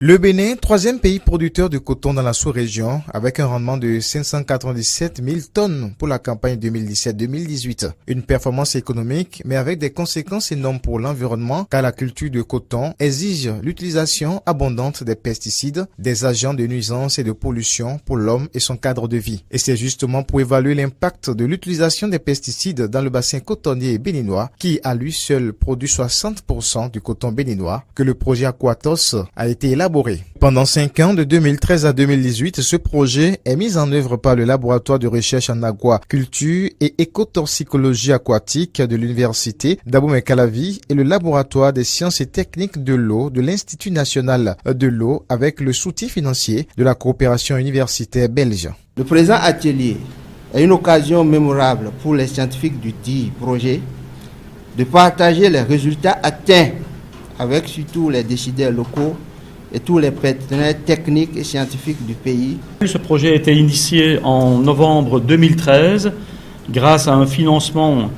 Le Bénin, troisième pays producteur de coton dans la sous-région, avec un rendement de 597 000 tonnes pour la campagne 2017-2018. Une performance économique, mais avec des conséquences énormes pour l'environnement, car la culture de coton exige l'utilisation abondante des pesticides, des agents de nuisance et de pollution pour l'homme et son cadre de vie. Et c'est justement pour évaluer l'impact de l'utilisation des pesticides dans le bassin cotonnier béninois, qui à lui seul produit 60% du coton béninois, que le projet Aquatos a été élaboré. Pendant 5 ans, de 2013 à 2018, ce projet est mis en œuvre par le laboratoire de recherche en aquaculture et écotoxicologie aquatique de l'université d'Abomey-Calavi et le laboratoire des sciences et techniques de l'eau de l'Institut national de l'eau avec le soutien financier de la coopération universitaire belge. Le présent atelier est une occasion mémorable pour les scientifiques du dit projet de partager les résultats atteints avec surtout les décideurs locaux et tous les partenaires techniques et scientifiques du pays. Ce projet a été initié en novembre 2013 grâce à un financement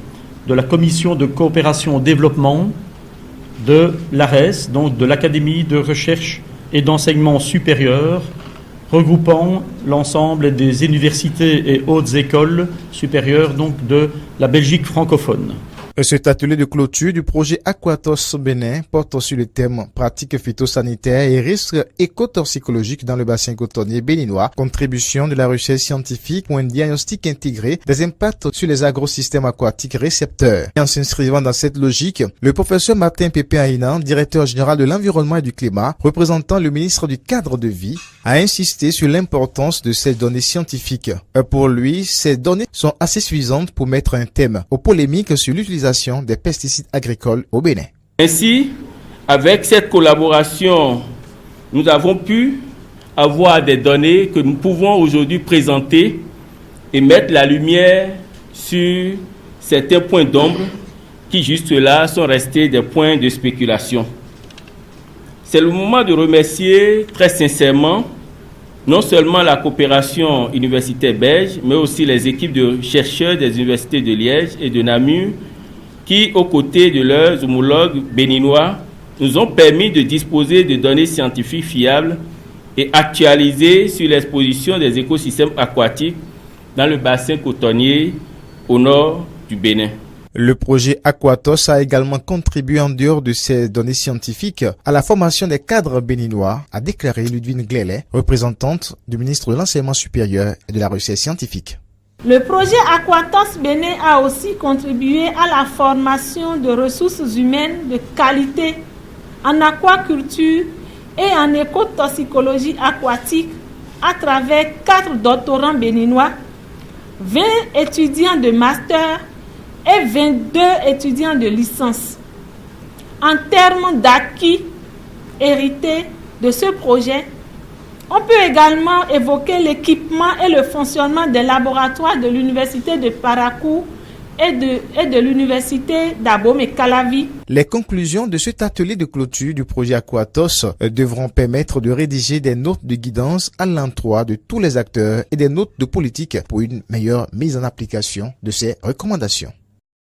de la Commission de coopération au développement de l'ARES, donc de l'Académie de recherche et d'enseignement supérieur, regroupant l'ensemble des universités et hautes écoles supérieures donc de la Belgique francophone. Cet atelier de clôture du projet Aquatos Bénin porte sur le thème pratiques phytosanitaires et risques écotoxicologiques dans le bassin cotonnier béninois, contribution de la recherche scientifique pour un diagnostic intégré des impacts sur les agrosystèmes aquatiques récepteurs. Et en s'inscrivant dans cette logique, le professeur Martin Pépin Aïnan, directeur général de l'environnement et du climat, représentant le ministre du cadre de vie, a insisté sur l'importance de ces données scientifiques. Pour lui, ces données sont assez suffisantes pour mettre un thème aux polémiques sur l'utilisation des pesticides agricoles au Bénin. Ainsi, avec cette collaboration, nous avons pu avoir des données que nous pouvons aujourd'hui présenter et mettre la lumière sur certains points d'ombre qui juste là sont restés des points de spéculation. C'est le moment de remercier très sincèrement non seulement la coopération universitaire belge, mais aussi les équipes de chercheurs des universités de Liège et de Namur qui, aux côtés de leurs homologues béninois, nous ont permis de disposer de données scientifiques fiables et actualisées sur l'exposition des écosystèmes aquatiques dans le bassin cotonnier au nord du Bénin. Le projet Aquatos a également contribué en dehors de ces données scientifiques à la formation des cadres béninois, a déclaré Ludwine Glelet, représentante du ministre de l'Enseignement supérieur et de la Recherche scientifique. Le projet Aquatos Bénin a aussi contribué à la formation de ressources humaines de qualité en aquaculture et en écotoxicologie aquatique à travers 4 doctorants béninois, 20 étudiants de master et 22 étudiants de licence. En termes d'acquis hérités de ce projet, on peut également évoquer l'équipement et le fonctionnement des laboratoires de l'université de Parakou et de l'université d'Abomey-Calavi. Les conclusions de cet atelier de clôture du projet Aquatos devront permettre de rédiger des notes de guidance à l'endroit de tous les acteurs et des notes de politique pour une meilleure mise en application de ces recommandations.